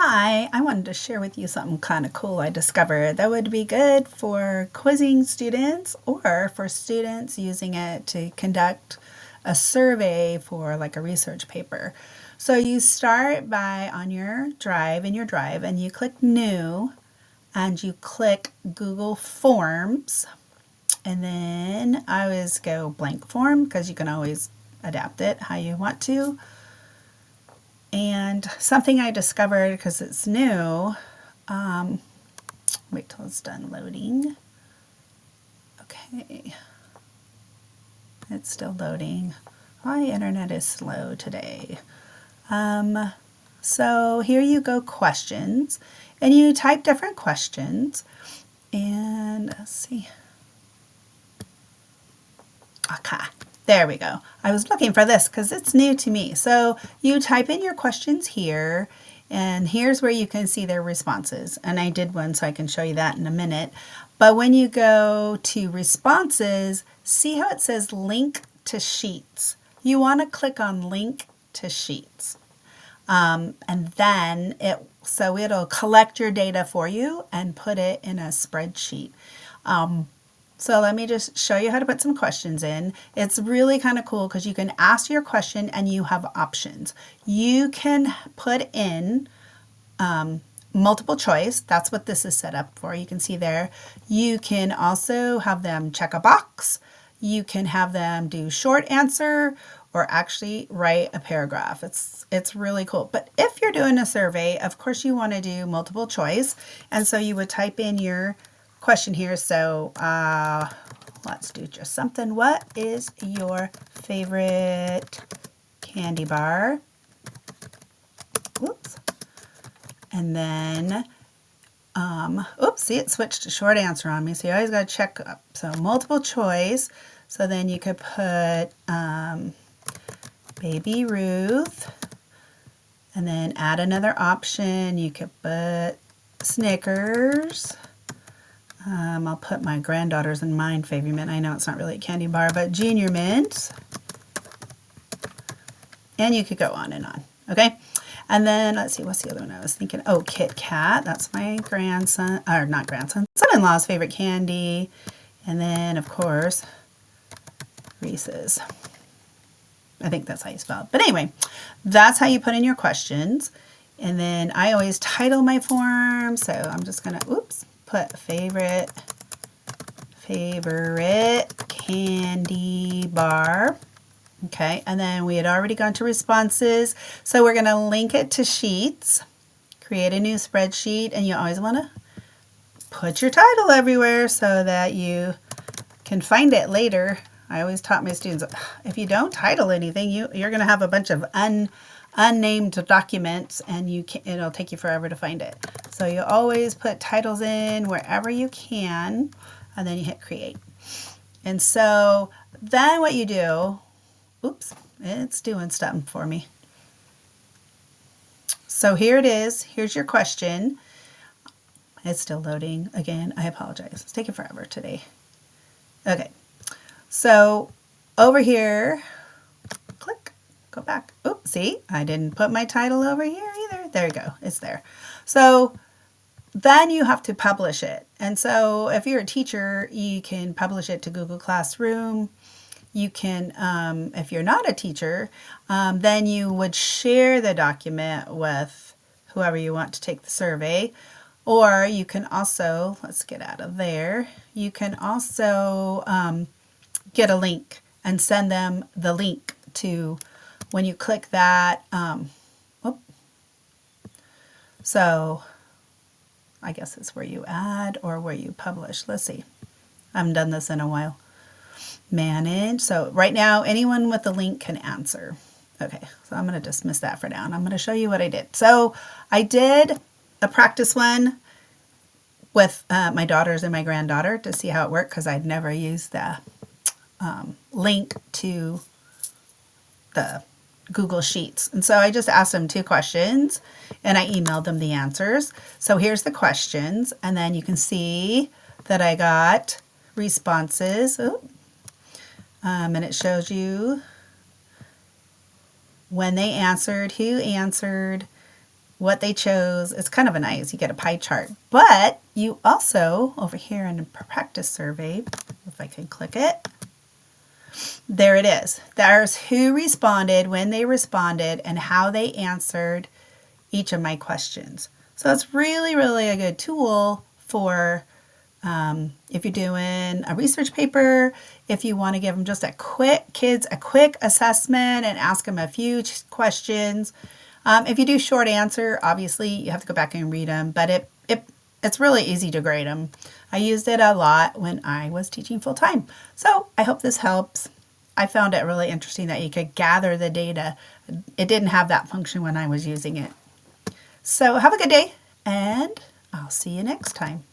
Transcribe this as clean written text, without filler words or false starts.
Hi, I wanted to share with you something kind of cool I discovered that would be good for quizzing students or for students using it to conduct a survey for like a research paper. So you start by on your drive and you click new and you click Google Forms, and then I always go blank form because you can always adapt it how you want to. And something I discovered because it's new, wait till it's done loading. Okay, it's still loading. My internet is slow today. So here you go, questions, and you type different questions. And let's see. Okay, there we go. I was looking for this because it's new to me. So you type in your questions here, and here's where you can see their responses. And I did one, so I can show you that in a minute. But when you go to responses, see how it says link to sheets. You want to click on link to sheets. And then it'll collect your data for you and put it in a spreadsheet. So let me just show you how to put some questions in. It's really kind of cool because you can ask your question and you have options. You can put in multiple choice. That's what this is set up for. You can see there. You can also have them check a box. You can have them do short answer or actually write a paragraph. It's really cool. But if you're doing a survey, of course you want to do multiple choice. And so you would type in your question here. So let's do just something. What is your favorite candy bar? Whoops. And then, oops, see, it switched to short answer on me. So you always got to check up. So multiple choice. So then you could put Baby Ruth, and then add another option. You could put Snickers. I'll put my granddaughter's and mine favorite mint. I know it's not really a candy bar, but Junior Mint. And you could go on and on. Okay. And then let's see, what's the other one I was thinking? Oh, Kit Kat. That's my grandson, or not grandson, son-in-law's favorite candy. And then, of course, Reese's. I think that's how you spell it. But anyway, that's how you put in your questions. And then I always title my form. So I'm just going to, put favorite candy bar. Okay, and then we had already gone to responses. So we're going to link it to sheets, create a new spreadsheet, and you always want to put your title everywhere so that you can find it later. I always taught my students, if you don't title anything, you're going to have a bunch of unnamed documents, and it'll take you forever to find it. So you always put titles in wherever you can, and then you hit create. And so then what you do, it's doing something for me. So here it is. Here's your question. It's still loading. Again, I apologize. It's taking forever today. Okay. So over here, click, go back. Oops, see, I didn't put my title over here either. There you go. It's there. So then you have to publish it. And so if you're a teacher, you can publish it to Google Classroom. You can, if you're not a teacher, then you would share the document with whoever you want to take the survey. Or you can also, let's get out of there, you can also get a link and send them the link to when you click that. So I guess it's where you add or where you publish. Let's see. I haven't done this in a while. Manage. So right now, anyone with the link can answer. Okay, so I'm going to dismiss that for now, and I'm going to show you what I did. So I did a practice one with my daughters and my granddaughter to see how it worked because I'd never used the link to the Google Sheets. And so I just asked them 2 questions and I emailed them the answers. So here's the questions, and then you can see that I got responses. And it shows you when they answered, who answered, what they chose. It's kind of nice. You get a pie chart. But you also, over here in the practice survey, if I can click it, there it is. There's who responded, when they responded, and how they answered each of my questions. So it's really, really a good tool for if you're doing a research paper, if you want to give them just a quick assessment and ask them a few questions. If you do short answer, obviously you have to go back and read them, but it's really easy to grade them. I used it a lot when I was teaching full time. So I hope this helps. I found it really interesting that you could gather the data. It didn't have that function when I was using it. So have a good day, and I'll see you next time.